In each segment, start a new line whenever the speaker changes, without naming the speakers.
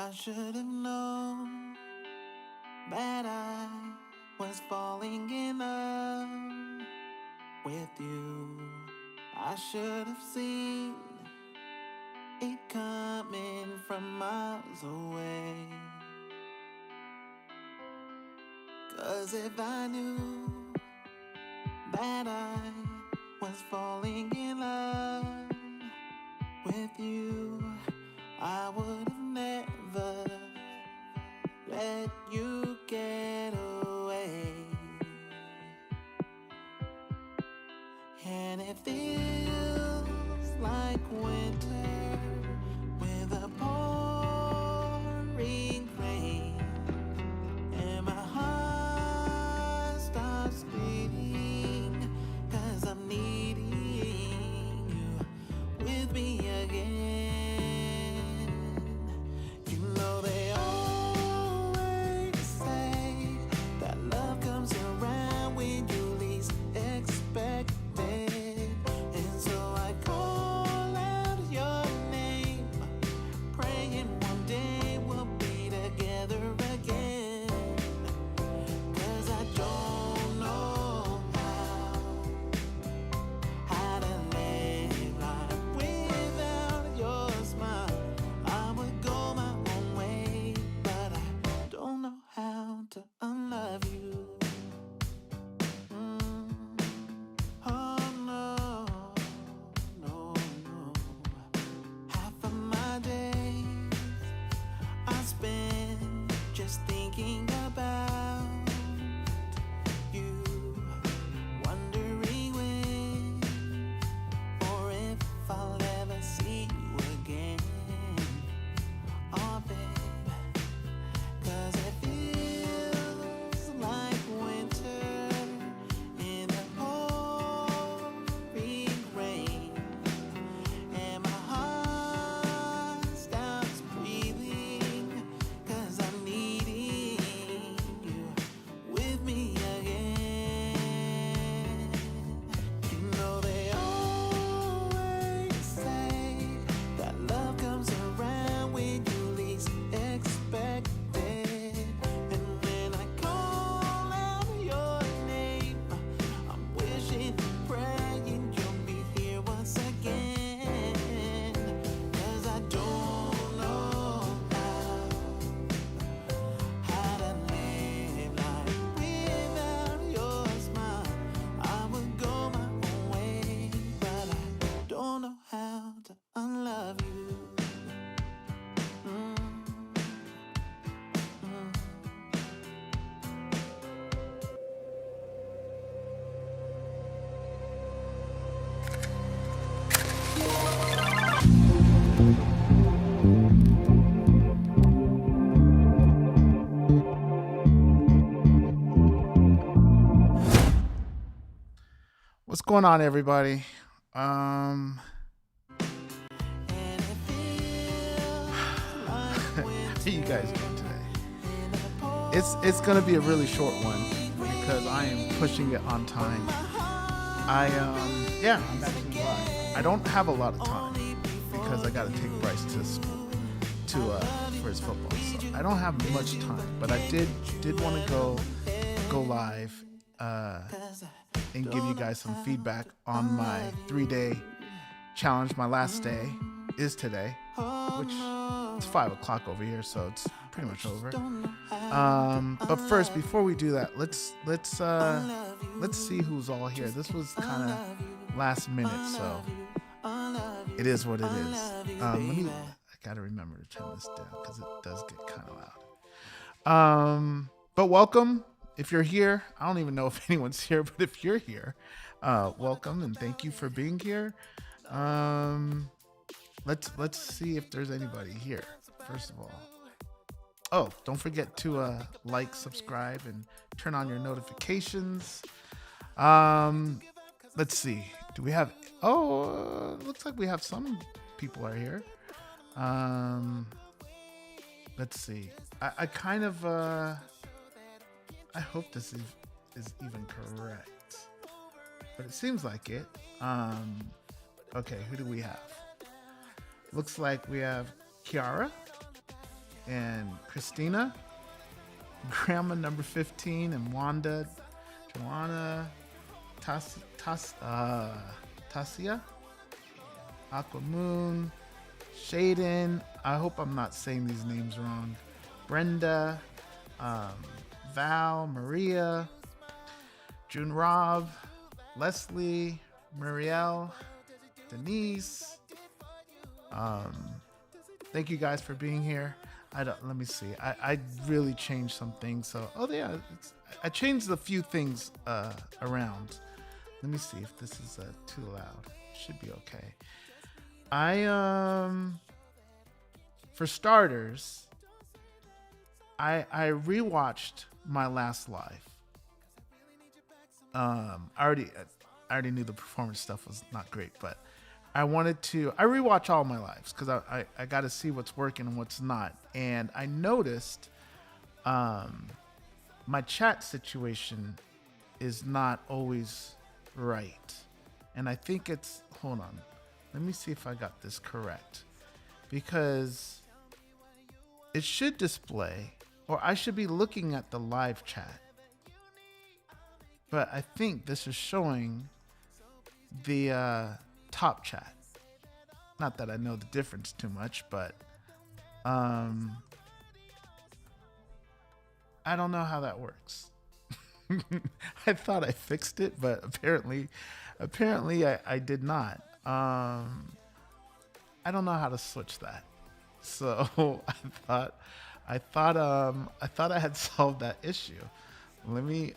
I should have known that I was falling in love with you. I should have seen it coming from miles away. 'Cause if I knew that I was falling in love with you, I would have never let you get away. And it feels like winter with a pouring rain, and my heart stops beating 'cause I'm needing you with me again. You know they always say that love comes around when you least expect it. And so I call out your name, praying one day we'll be together again. 'Cause I don't know how to live life without your smile. I would go my own way, but I don't know how to unlove you. Oh no, no, no. Half of my days I spend just thinking about you, wondering when or if I'll ever see you again. Oh, babe, 'cause it feels like winter in the pouring rain, and my heart stops breathing 'cause I'm needing you with me again. You know they always say that love comes around when you least expect it. And when I call out your name, I'm wishing and praying you'll be here once again. 'Cause I don't know how to live life without your smile. I would go my own way, but I don't know how to unlove you.
What's going on, everybody?
And it feels like
How you
winter
guys doing today?
in the
It's gonna be a really short one because I am pushing it on time. I'm actually live. I don't have a lot of time because I gotta take Bryce to school for his football. So I don't have much time, but I did want to go live and give you guys some feedback on my 3-day challenge. My last day is today, which it's 5 o'clock over here, so it's pretty much over. But first, before we do that, let's see who's all here. This was kind of last minute, so it is what it is. I gotta remember to turn this down because it does get kind of loud. But welcome. If you're here, I don't even know if anyone's here, but if you're here, welcome and thank you for being here. Let's see if there's anybody here. First of all, oh, don't forget to like, subscribe, and turn on your notifications. Let's see. Do we have? Oh, looks like we have some people are here. Let's see. I kind of I hope this is even correct, but it seems like it. Okay, who do we have? Looks like we have Kiara. and Christina, Grandma number 15, and Wanda, Joanna, Tasia, Aquamoon, Shaden. I hope I'm not saying these names wrong. Brenda, Val, Maria, June Rob, Leslie, Muriel, Denise. Thank you guys for being here. Let me see. I really changed some things. So, I changed a few things around. Let me see if this is too loud. Should be okay. For starters, I rewatched my last live. I already knew the performance stuff was not great, but I rewatch all my lives because I got to see what's working and what's not. And I noticed my chat situation is not always right. And I think hold on. Let me see if I got this correct. Because it should display, or I should be looking at the live chat. But I think this is showing the top chat. Not that I know the difference too much, but I don't know how that works. I thought I fixed it, but apparently I did not. I don't know how to switch that. So I thought I had solved that issue. Let me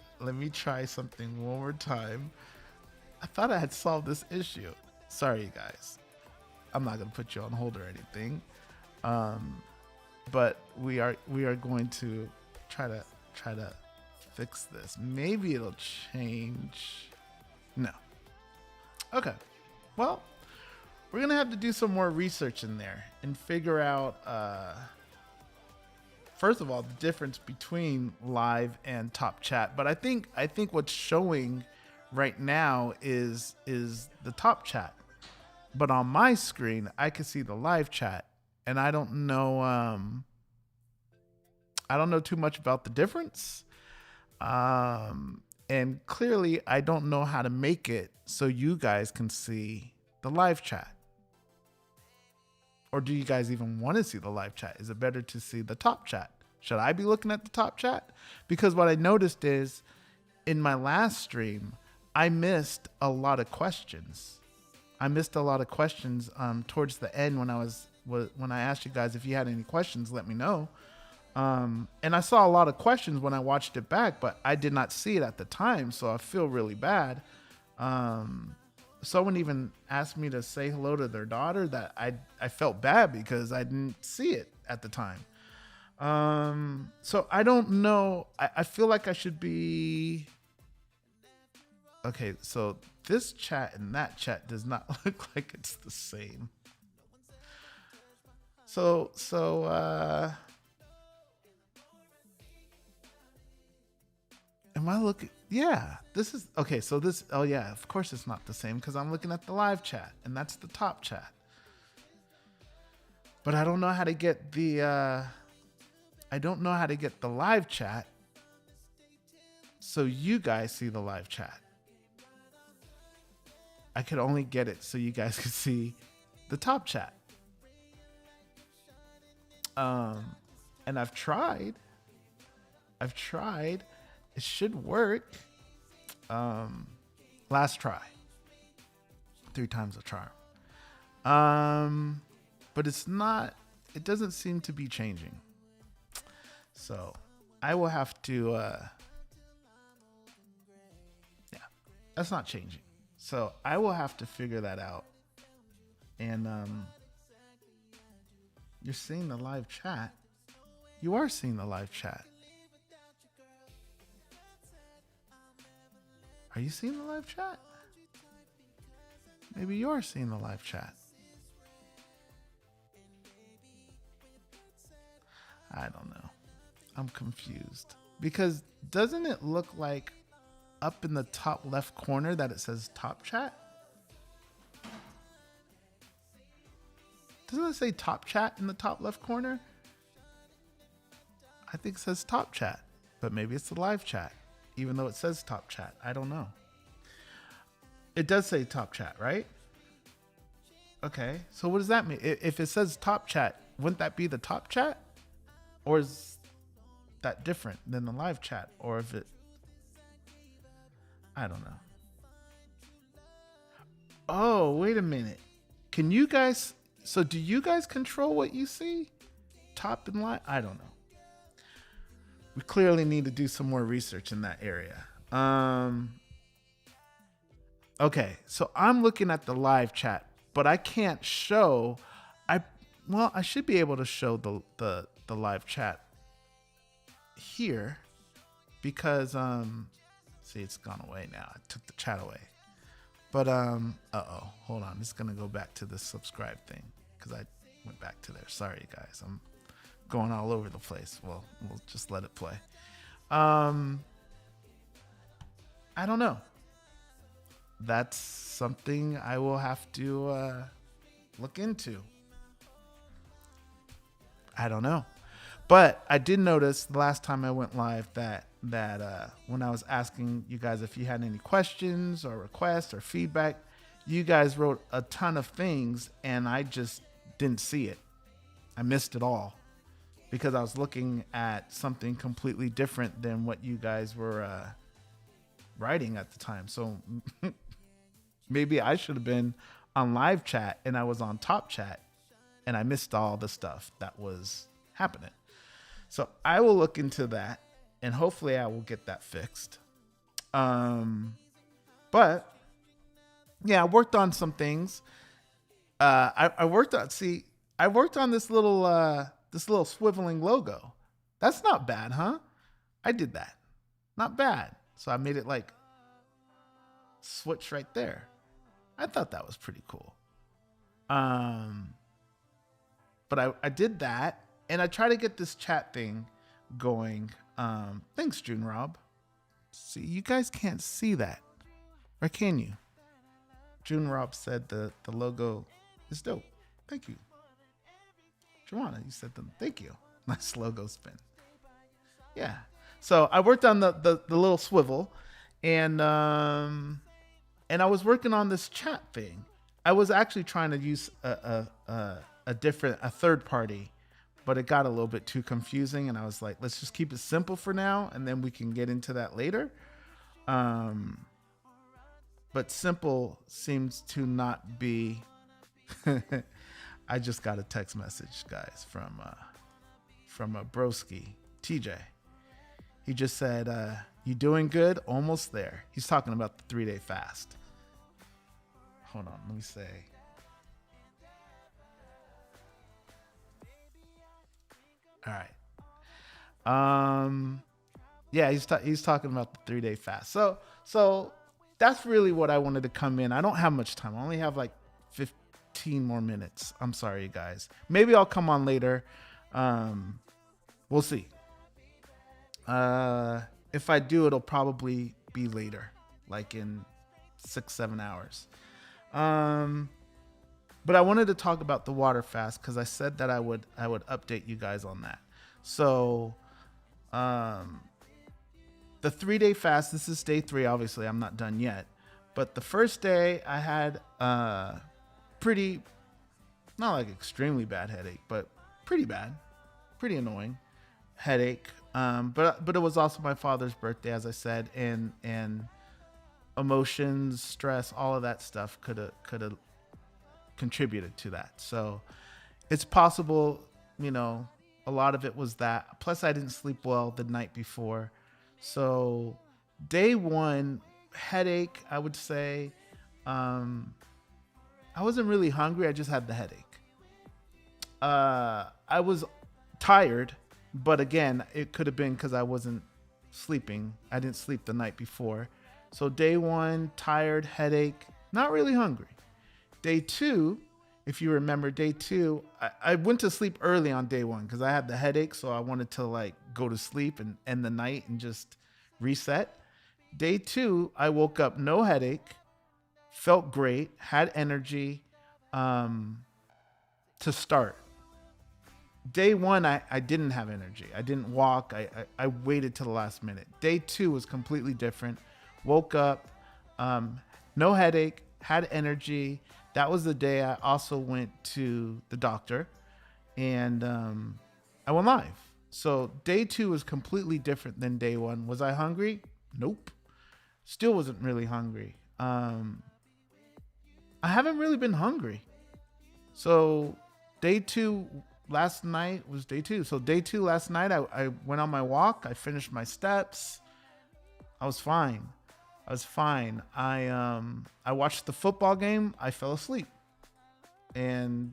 try something one more time. I thought I had solved this issue. Sorry, you guys. I'm not gonna put you on hold or anything. But we are going to try to fix this. Maybe it'll change. No. Okay. Well, we're gonna have to do some more research in there and figure out first of all the difference between live and top chat. But I think what's showing right now is the top chat. But on my screen, I can see the live chat, and I don't know too much about the difference. And clearly I don't know how to make it so you guys can see the live chat. Or do you guys even want to see the live chat? Is it better to see the top chat? Should I be looking at the top chat? Because what I noticed is in my last stream, I missed a lot of questions. Towards the end when I asked you guys if you had any questions, let me know. And I saw a lot of questions when I watched it back, but I did not see it at the time, so I feel really bad. Someone even asked me to say hello to their daughter that I felt bad because I didn't see it at the time. So I don't know. I feel like I should be... Okay, so this chat and that chat does not look like it's the same. So am I looking? Yeah, this is okay. So this, oh yeah, of course it's not the same because I'm looking at the live chat and that's the top chat. But I don't know how to get the live chat so you guys see the live chat. I could only get it so you guys could see the top chat. And I've tried. It should work. Last try. 3 times a charm. But it doesn't seem to be changing. So I will have to, that's not changing. So I will have to figure that out. And you're seeing the live chat. You are seeing the live chat. Are you seeing the live chat? Maybe you are seeing the live chat. I don't know. I'm confused. Because doesn't it look like up in the top left corner that it says top chat? Doesn't it say top chat in the top left corner? I think it says top chat, but maybe it's the live chat, even though it says top chat. I don't know. It does say top chat, right? Okay, so what does that mean? If it says top chat, wouldn't that be the top chat? Or is that different than the live chat? Or if it, I don't know. Oh, wait a minute. Can you guys, so do you guys control what you see? Top and live? I don't know. We clearly need to do some more research in that area. Okay, so I'm looking at the live chat, but I can't show. I should be able to show the live chat here because see, it's gone away now. I took the chat away. But hold on. It's gonna go back to the subscribe thing because I went back to there. Sorry, guys. I'm going all over the place. Well, we'll just let it play. I don't know. That's something I will have to look into. I don't know. But I did notice the last time I went live that when I was asking you guys if you had any questions or requests or feedback, you guys wrote a ton of things and I just didn't see it. I missed it all because I was looking at something completely different than what you guys were writing at the time. So maybe I should have been on live chat and I was on top chat and I missed all the stuff that was happening. So I will look into that and hopefully I will get that fixed. But yeah, I worked on some things. I worked on this little swiveling logo. That's not bad, huh? I did that. Not bad. So I made it like switch right there. I thought that was pretty cool. But I did that and I try to get this chat thing going. Thanks, June Rob. See, you guys can't see that. Or can you? June Rob said the logo is dope. Thank you. Joanna, you said thank you. Nice logo spin. Yeah. So I worked on the little swivel and I was working on this chat thing. I was actually trying to use a third party, but it got a little bit too confusing and I was like, let's just keep it simple for now and then we can get into that later. But simple seems to not be I just got a text message, guys, from a broski, TJ. He just said, you doing good? Almost there. He's talking about the 3-day fast. Hold on, let me say. All right. Yeah, he's talking about the 3-day fast. So that's really what I wanted to come in. I don't have much time. I only have like 15 more minutes. I'm sorry, you guys. Maybe I'll come on later. We'll see. If I do, it'll probably be later, like in 6-7 hours. But I wanted to talk about the water fast because I said that I would update you guys on that. So, the 3-day fast, this is day 3. Obviously, I'm not done yet. But the first day I had pretty, not like extremely bad headache, but pretty bad, pretty annoying headache. But it was also my father's birthday, as I said, and emotions, stress, all of that stuff could have contributed to that. So it's possible, a lot of it was that. Plus, I didn't sleep well the night before. So day 1, headache, I would say. I wasn't really hungry. I just had the headache. I was tired, but again, it could have been because I wasn't sleeping. I didn't sleep the night before. So day 1, tired, headache, not really hungry. Day 2, if you remember, day 2, I went to sleep early on day 1 because I had the headache. So I wanted to go to sleep and end the night and just reset. Day 2, I woke up, no headache, felt great, had energy to start. day one, I didn't have energy. I didn't walk. I waited till the last minute. Day two was completely different. Woke up, no headache, had energy. That was the day I also went to the doctor, and I went live. So day two was completely different than day one. Was I hungry? Nope. Still wasn't really hungry. I haven't really been hungry. So day two last night was day two. So day two last night, I went on my walk. I finished my steps. I was fine. I watched the football game. I fell asleep on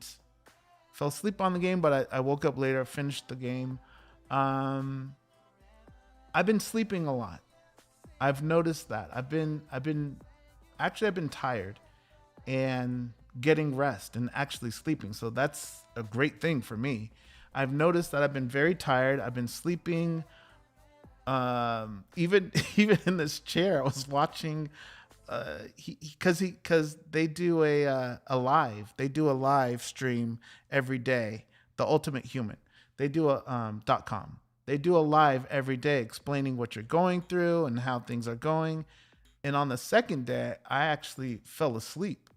the game, but I woke up later, finished the game. I've been sleeping a lot. I've noticed that. I've been tired and getting rest and actually sleeping. So that's a great thing for me. I've noticed that I've been very tired. I've been sleeping. Even in this chair, I was watching, because they do a live stream every day. The Ultimate Human. They do a .com. They do a live every day explaining what you're going through and how things are going. And on the second day, I actually fell asleep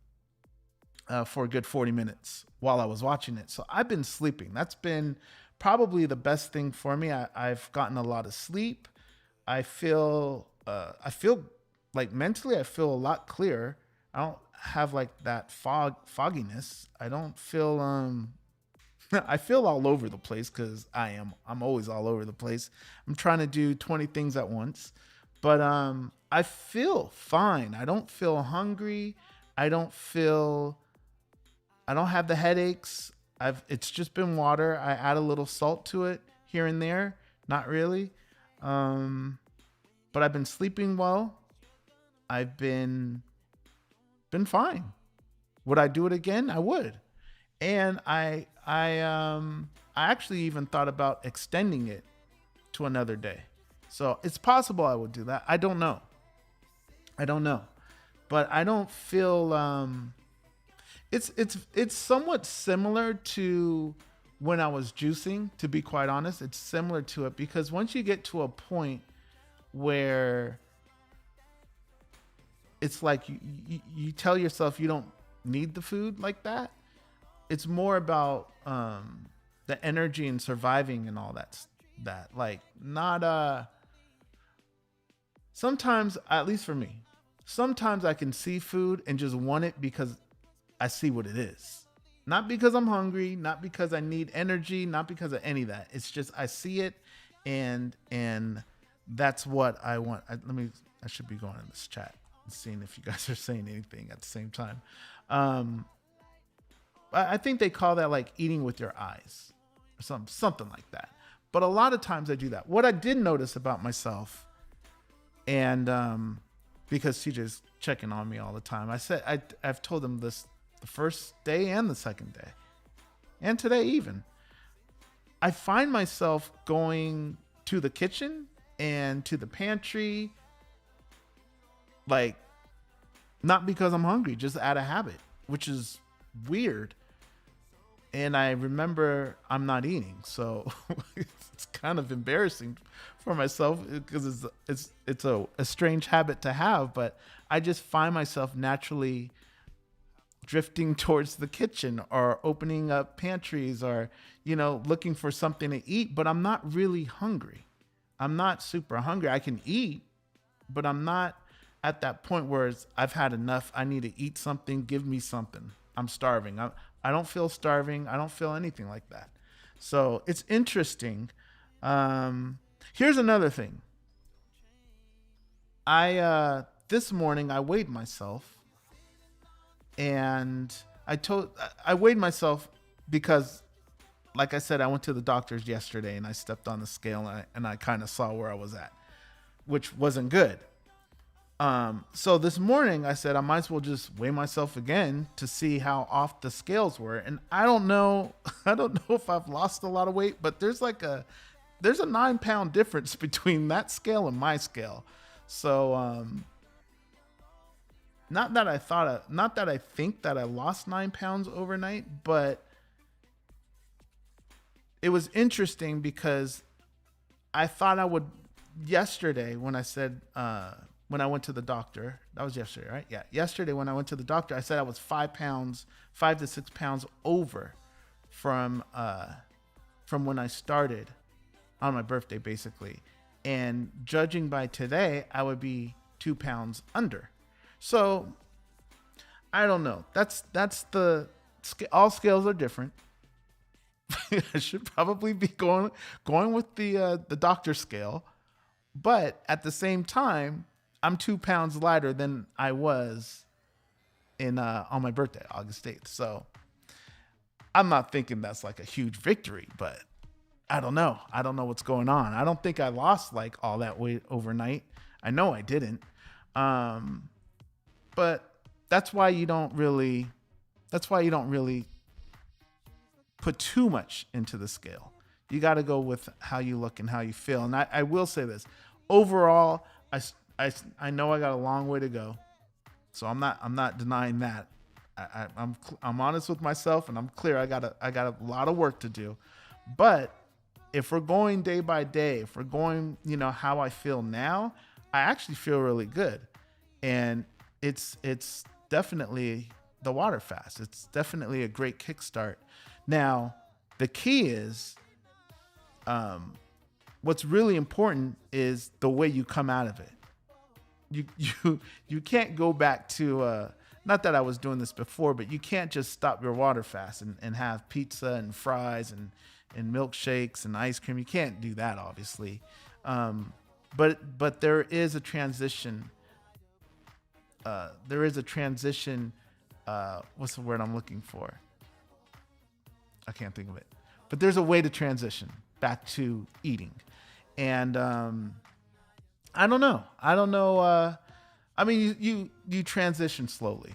for a good 40 minutes while I was watching it. So I've been sleeping. That's been probably the best thing for me. I've gotten a lot of sleep. I feel like mentally, I feel a lot clearer. I don't have like that fogginess. I don't feel, I feel all over the place because I'm always all over the place. I'm trying to do 20 things at once, but I feel fine. I don't feel hungry. I don't have the headaches. It's just been water. I add a little salt to it here and there. Not really. But I've been sleeping well. I've been fine. Would I do it again? I would. And I actually even thought about extending it to another day. So it's possible I would do that. I don't know. But I don't feel it's somewhat similar to when I was juicing, to be quite honest. It's similar to it because once you get to a point where it's like you tell yourself you don't need the food like that, it's more about the energy and surviving and all that like not sometimes, at least for me, sometimes I can see food and just want it because I see what it is. Not because I'm hungry, not because I need energy, not because of any of that. It's just I see it and that's what I want. I should be going in this chat and seeing if you guys are saying anything at the same time. I think they call that like eating with your eyes or something like that. But a lot of times I do that. What I did notice about myself, and because CJ's checking on me all the time, I've told him this the first day and the second day, and today even. I find myself going to the kitchen and to the pantry, like not because I'm hungry, just out of habit, which is weird. And I remember I'm not eating, so it's kind of embarrassing for myself because it's a strange habit to have. But I just find myself naturally drifting towards the kitchen or opening up pantries or looking for something to eat. But I'm not really hungry. I'm not super hungry. I can eat, but I'm not at that point where I've had enough. I need to eat something. Give me something. I'm starving. I don't feel starving. I don't feel anything like that. So it's interesting. Here's another thing. This morning I weighed myself, and I weighed myself because, like I said, I went to the doctor's yesterday and I stepped on the scale and I kind of saw where I was at, which wasn't good. So this morning I said I might as well just weigh myself again to see how off the scales were. And I don't know if I've lost a lot of weight, but there's a 9-pound difference between that scale and my scale. So, not that I think that I lost 9 pounds overnight, but it was interesting because I thought I would yesterday when I said when I went to the doctor. That was yesterday, right? Yeah, yesterday when I went to the doctor, I said I was 5 pounds, 5 to 6 pounds over from when I started on my birthday, basically. And judging by today, I would be 2 pounds under. So I don't know. That's the all scales are different. I should probably be going with the doctor scale, but at the same time, I'm 2 pounds lighter than I was in on my birthday, August 8th. So I'm not thinking that's like a huge victory, but I don't know. I don't know what's going on. I don't think I lost like all that weight overnight. I know I didn't. But that's why you don't really put too much into the scale. You got to go with how you look and how you feel. And I will say this, overall, I know I got a long way to go. So I'm not denying that. I'm honest with myself, and I'm clear. I got a lot of work to do. But if we're going day by day, if we're going, how I feel now, I actually feel really good. And it's definitely the water fast. It's definitely a great kickstart. Now, the key is, what's really important is the way you come out of it. You can't go back to, not that I was doing this before, but you can't just stop your water fast and have pizza and fries and milkshakes and ice cream. You can't do that, obviously. But there is a transition. What's the word I'm looking for? I can't think of it. But there's a way to transition back to eating. And I don't know. I mean, you transition slowly.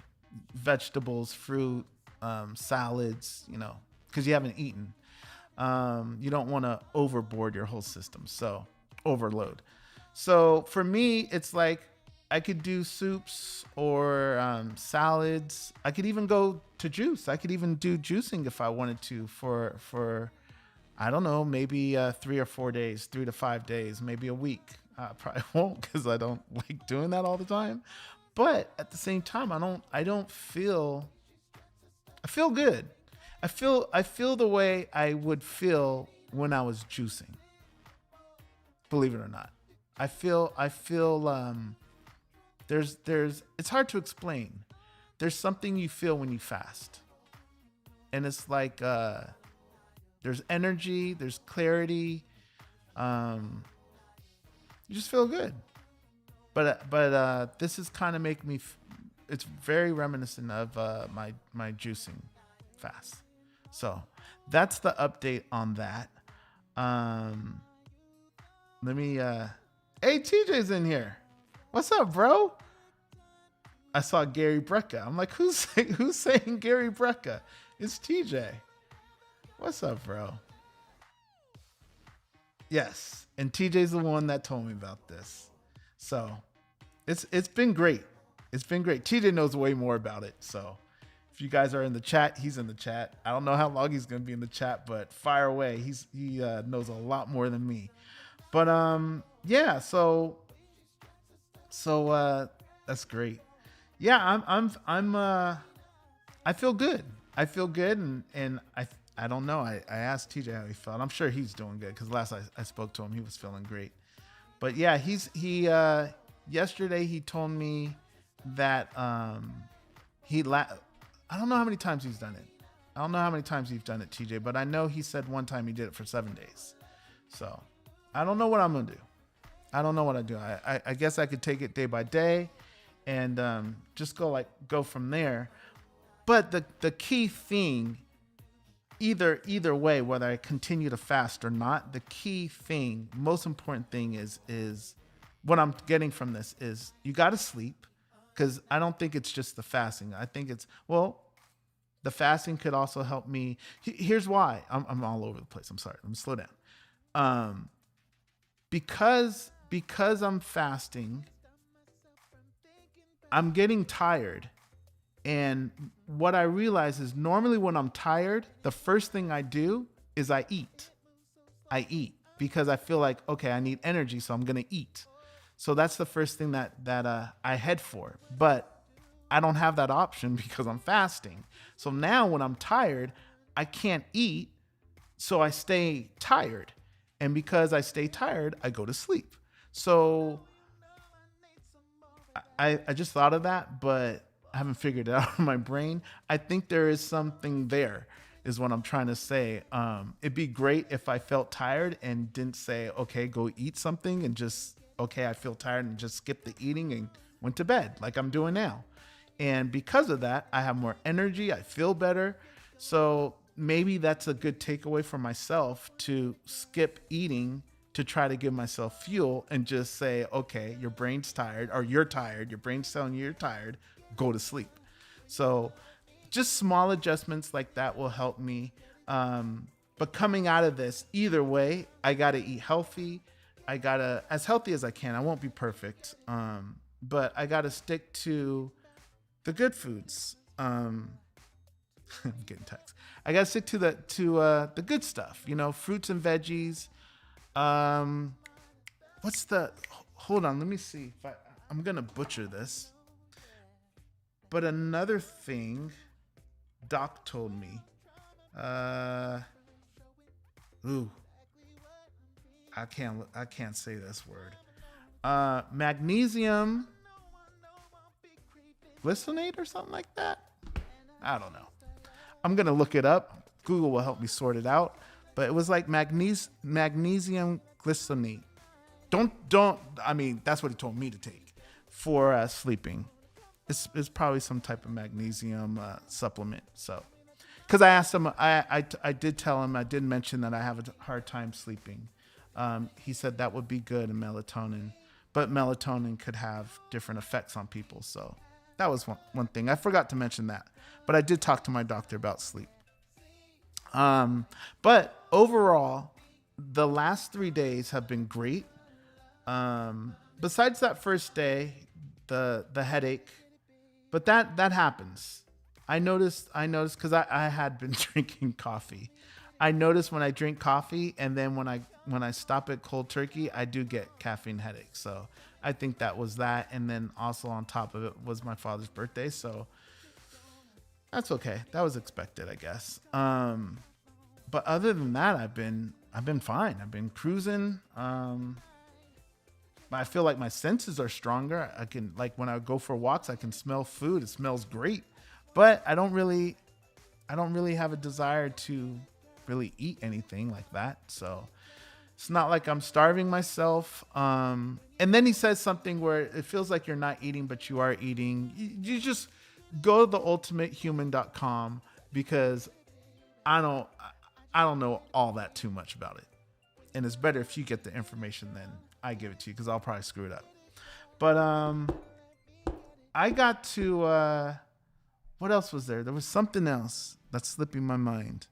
Vegetables, fruit, salads, because you haven't eaten. You don't want to overboard your whole system. So overload. So for me, it's like I could do soups or salads. I could even go to juice. I could even do juicing if I wanted to for I don't know, maybe 3 or 4 days, 3 to 5 days, maybe a week. I probably won't because I don't like doing that all the time. But at the same time, I feel good. I feel the way I would feel when I was juicing. Believe it or not. I feel there's it's hard to explain. There's something you feel when you fast. And it's like there's energy, there's clarity. You just feel good. But this is kind of make me it's very reminiscent of my juicing fast. So that's the update on that. Let me hey, TJ's in here. What's up, bro? I saw Gary Brecka. I'm like, who's saying Gary Brecka? It's TJ. What's up, bro? Yes, and TJ's the one that told me about this. So it's been great. It's been great. TJ knows way more about it. So if you guys are in the chat, he's in the chat. I don't know how long he's gonna be in the chat, but fire away. He knows a lot more than me. But yeah. So that's great. Yeah, I feel good. I feel good, and I don't know. I asked TJ how he felt. I'm sure he's doing good because last I spoke to him, he was feeling great. But yeah, yesterday he told me that I don't know how many times he's done it. I don't know how many times you've done it, TJ, but I know he said one time he did it for 7 days. So I don't know what I'm gonna do. I don't know what I do. I guess I could take it day by day and just go from there. But the key thing, either way, whether I continue to fast or not, the key thing, most important thing is what I'm getting from this is you got to sleep, because I don't think it's just the fasting. I think it's, the fasting could also help me. Here's why. I'm all over the place. I'm sorry. Let me slow down. Because I'm fasting, I'm getting tired. And what I realize is normally when I'm tired, the first thing I do is I eat. I eat because I feel like, okay, I need energy, so I'm going to eat. So that's the first thing that I head for. But I don't have that option because I'm fasting. So now when I'm tired, I can't eat, so I stay tired. And because I stay tired, I go to sleep. So I just thought of that, but I haven't figured it out in my brain. I think there is something there, is what I'm trying to say. It'd be great if I felt tired and didn't say, okay, go eat something, and just, okay, I feel tired, and just skip the eating and went to bed like I'm doing now. And because of that, I have more energy. I feel better. So maybe that's a good takeaway for myself, to skip eating to try to give myself fuel and just say, okay, your brain's tired, or you're tired. Your brain's telling you you're tired. Go to sleep. So just small adjustments like that will help me. But coming out of this, either way, I got to eat healthy. I got to, as healthy as I can. I won't be perfect. But I got to stick to the good foods. I'm getting texts. I got to stick to the good stuff, fruits and veggies. Hold on, let me see if I'm going to butcher this. But another thing Doc told me, I can't say this word. Magnesium glycinate or something like that. I don't know. I'm going to look it up. Google will help me sort it out. But it was like magnesium glycinate. That's what he told me to take for sleeping. It's probably some type of magnesium supplement. So, because I asked him, I did tell him, I did mention that I have a hard time sleeping. He said that would be good in melatonin, but melatonin could have different effects on people. So that was one thing. I forgot to mention that, but I did talk to my doctor about sleep. But overall, the last 3 days have been great. Besides that first day, the headache, but that happens. I noticed because I had been drinking coffee. I noticed when I drink coffee, and then when I stop at cold turkey, I do get caffeine headaches. So I think that was that. And then also on top of it was my father's birthday. So that's okay. That was expected, I guess. But other than that, I've been fine. I've been cruising. I feel like my senses are stronger. I can, like, when I go for walks, I can smell food. It smells great. But I don't really have a desire to really eat anything like that. So it's not like I'm starving myself. And then he says something where it feels like you're not eating, but you are eating. You just go to theultimatehuman.com, because I don't know all that too much about it. And it's better if you get the information than I give it to you, because I'll probably screw it up. But I got to what else was there? There was something else that's slipping my mind.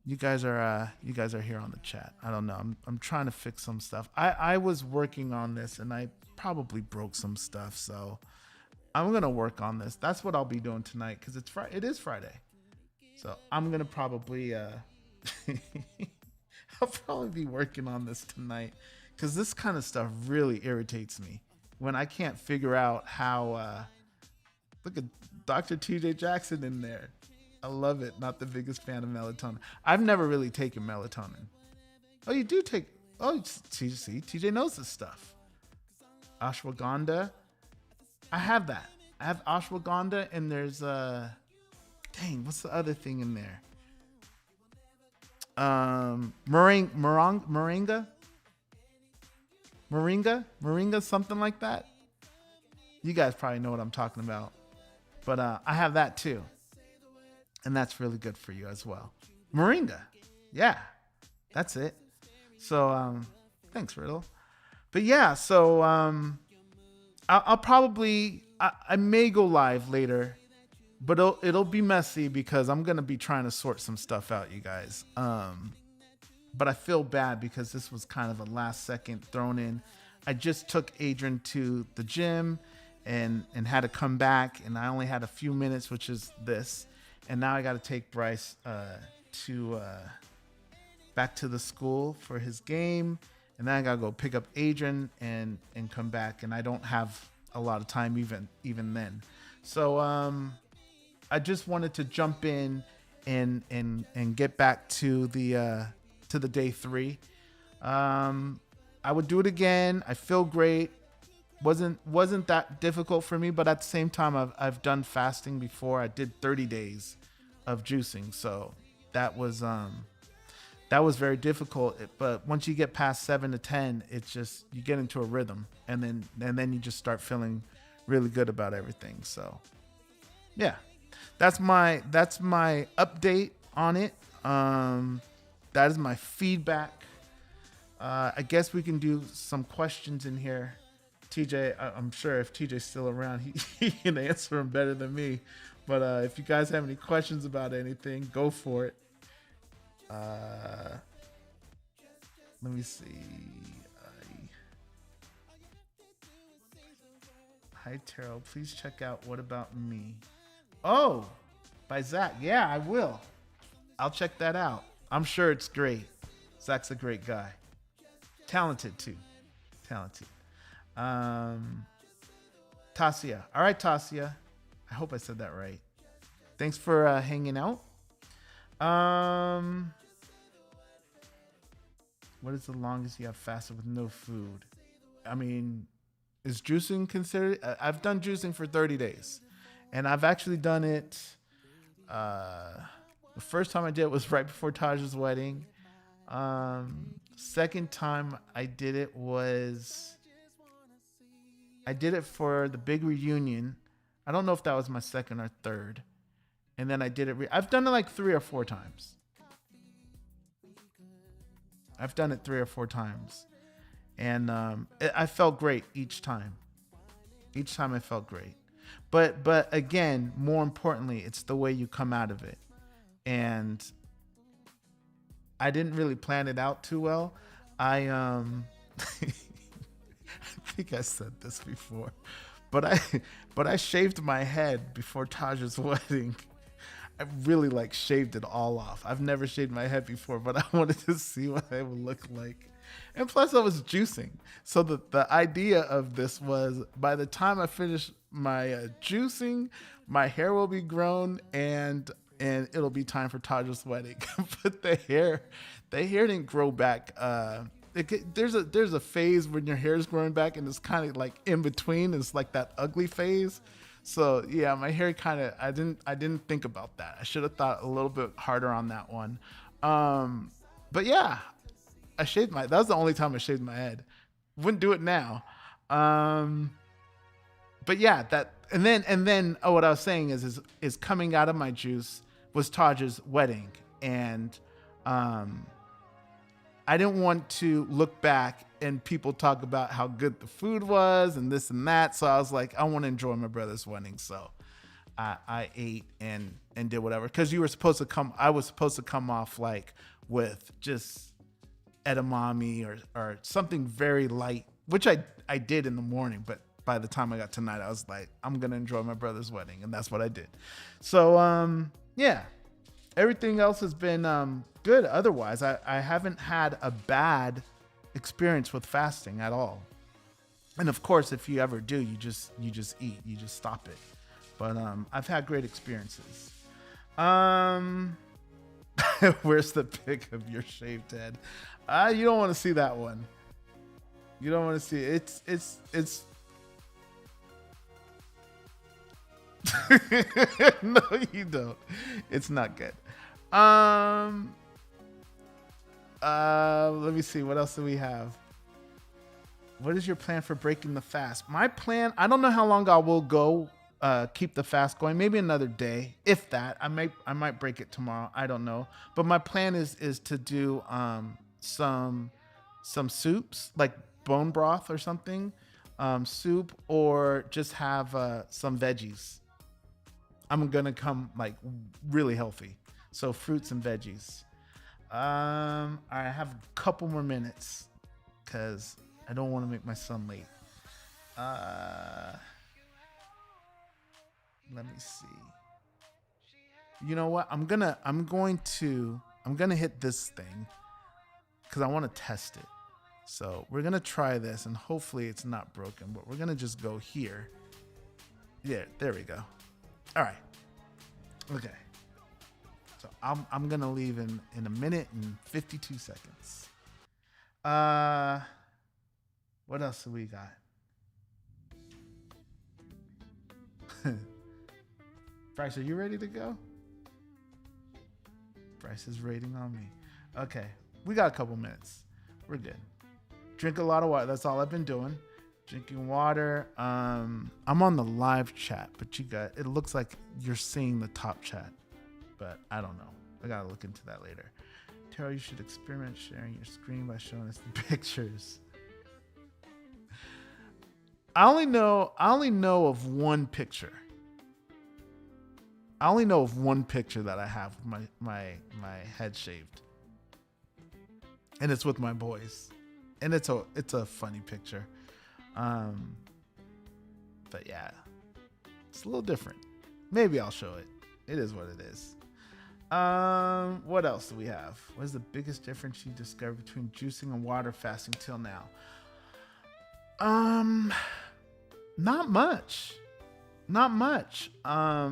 You guys are here on the chat. I don't know. I'm trying to fix some stuff. I was working on this, and I probably broke some stuff, so I'm gonna work on this. That's what I'll be doing tonight, because it is Friday. So I'm gonna probably I'll probably be working on this tonight, because this kind of stuff really irritates me when I can't figure out how. Look at Dr. TJ Jackson in there. I love it. Not the biggest fan of melatonin. I've never really taken melatonin. Oh, you do take. Oh, see, TJ knows this stuff. Ashwagandha. I have that. I have ashwagandha, and there's dang, what's the other thing in there? Moringa, something like that. You guys probably know what I'm talking about. But I have that too. And that's really good for you as well. Moringa. Yeah, that's it. So thanks, Riddle. But yeah, so I'll probably, I may go live later, but it'll be messy, because I'm going to be trying to sort some stuff out, you guys. But I feel bad, because this was kind of a last second thrown in. I just took Adrian to the gym and had to come back, and I only had a few minutes, which is this. and now I got to take Bryce to back to the school for his game, and then I gotta go pick up Adrian and come back, and I don't have a lot of time even then. So I just wanted to jump in and get back to the day 3. I would do it again. I feel great. Wasn't that difficult for me, but at the same time, I've done fasting before. I did 30 days of juicing, so that was very difficult. But once you get past 7 to 10, it's just you get into a rhythm, and then you just start feeling really good about everything. So yeah, that's my update on it. That is my feedback. I guess we can do some questions in here. TJ, I'm sure if TJ's still around, he can answer them better than me. But if you guys have any questions about anything, go for it. Let me see. Hi, Terrell. Please check out What About Me? Oh, by Zach. Yeah, I will. I'll check that out. I'm sure it's great. Zach's a great guy. Talented, too. Talented. Tasia. All right, Tasia. I hope I said that right. Thanks for hanging out. What is the longest you have fasted with no food? I mean, is juicing considered? I've done juicing for 30 days. And I've actually done it. The first time I did it was right before Taj's wedding. Second time I did it was... I did it for the big reunion. I don't know if that was my second or third. And then I did it. I've done it like 3 or 4 times. I've done it 3 or 4 times. And I felt great each time. Each time I felt great. But again, more importantly, it's the way you come out of it. And I didn't really plan it out too well. I think I said this before, but I shaved my head before Taj's wedding. I really shaved it all off. I've never shaved my head before, but I wanted to see what it would look like. And plus I was juicing. So the idea of this was by the time I finish my juicing, my hair will be grown and it'll be time for Taj's wedding. But the hair didn't grow back. There's a phase when your hair is growing back and it's kind of like in between. It's like that ugly phase. So yeah, my hair I didn't think about that. I should have thought a little bit harder on that one. But yeah, that was the only time I shaved my head. Wouldn't do it now. But yeah, and then what I was saying is coming out of my juice was Taj's wedding. And, I didn't want to look back and people talk about how good the food was and this and that. So I was like, I want to enjoy my brother's wedding. So I ate and did whatever. Cause I was supposed to come off with just edamame or something very light, which I did in the morning. But by the time I got tonight, I was like, I'm going to enjoy my brother's wedding. And that's what I did. So, yeah, everything else has been, good. Otherwise, I haven't had a bad experience with fasting at all. And of course, if you ever do, you just eat, you just stop it. But I've had great experiences. Where's the pic of your shaved head? You don't want to see that one. You don't want to see it. It's no, you don't. It's not good. Let me see. What else do we have? What is your plan for breaking the fast? My plan, I don't know how long I will go keep the fast going. Maybe another day, if that. I might break it tomorrow. I don't know. But my plan is to do some soups, like bone broth or something, soup, or just have some veggies. I'm gonna come really healthy. So fruits and veggies. I have a couple more minutes because I don't want to make my son late. Let me see. You know what? I'm going to hit this thing because I want to test it. So we're gonna try this, and hopefully it's not broken. But we're gonna just go here. Yeah, there we go. All right. Okay. So I'm gonna leave in a minute and 52 seconds. What else do we got? Bryce, are you ready to go? Bryce is rating on me. Okay, we got a couple minutes. We're good. Drink a lot of water. That's all I've been doing. Drinking water. I'm on the live chat, but it looks like you're seeing the top chat, but I don't know. I gotta look into that later. Taro, you should experiment sharing your screen by showing us the pictures. I only know of one picture. I only know of one picture that I have with my head shaved. And it's with my boys. And it's a funny picture. But yeah. It's a little different. Maybe I'll show it. It is what it is. What else do we have? What is the biggest difference you discovered between juicing and water fasting till now? Not much. Not much. I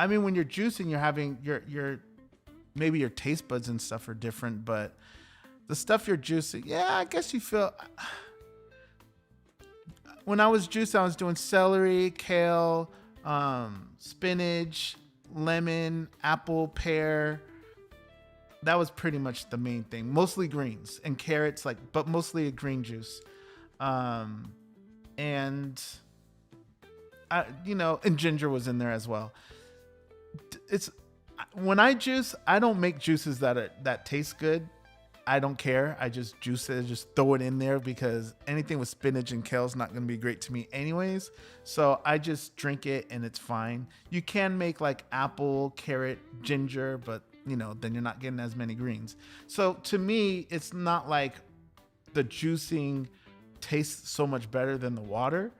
mean, when you're juicing, you're having your maybe your taste buds and stuff are different, but the stuff you're juicing, yeah, I guess you feel. When I was juicing, I was doing celery, kale, spinach, lemon, apple, pear. That was pretty much the main thing. Mostly greens and carrots, but mostly a green juice. And ginger was in there as well. When I juice, I don't make juices that taste good. I don't care. I just juice it, just throw it in there because anything with spinach and kale is not going to be great to me anyways. So I just drink it and it's fine. You can make like apple, carrot, ginger, but then you're not getting as many greens. So to me, it's not like the juicing tastes so much better than the water,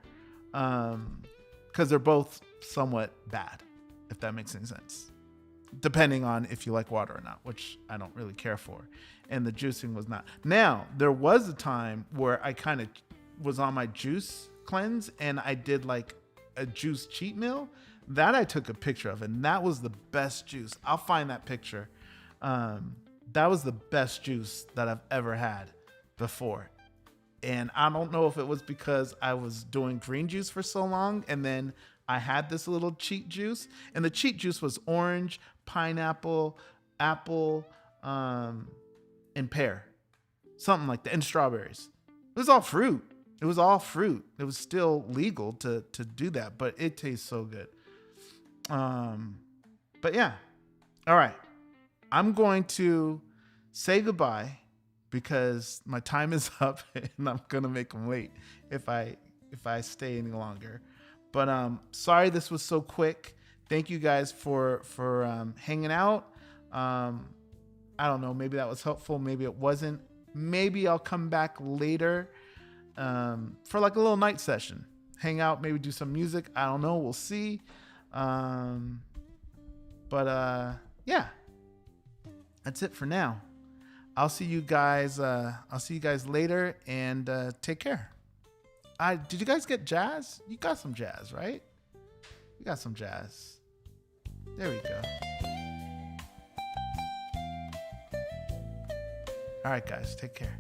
because they're both somewhat bad, if that makes any sense, depending on if you like water or not, which I don't really care for. And the juicing was not. Now, there was a time where I kind of was on my juice cleanse and I did like a juice cheat meal that I took a picture of, and that was the best juice. I'll find that picture. That was the best juice that I've ever had before. And I don't know if it was because I was doing green juice for so long and then I had this little cheat juice, and the cheat juice was orange, pineapple, apple, and pear, something like that, and strawberries. It was all fruit. It was still legal to do that, but it tastes so good. But yeah. All right. I'm going to say goodbye because my time is up and I'm going to make them wait if I stay any longer. But sorry this was so quick. Thank you guys for hanging out. I don't know, maybe that was helpful, maybe it wasn't. Maybe I'll come back later for like a little night session. Hang out, maybe do some music. I don't know, we'll see. Yeah. That's it for now. I'll see you guys later, and take care. Did you guys get jazz? You got some jazz, right? You got some jazz. There we go. All right, guys, take care.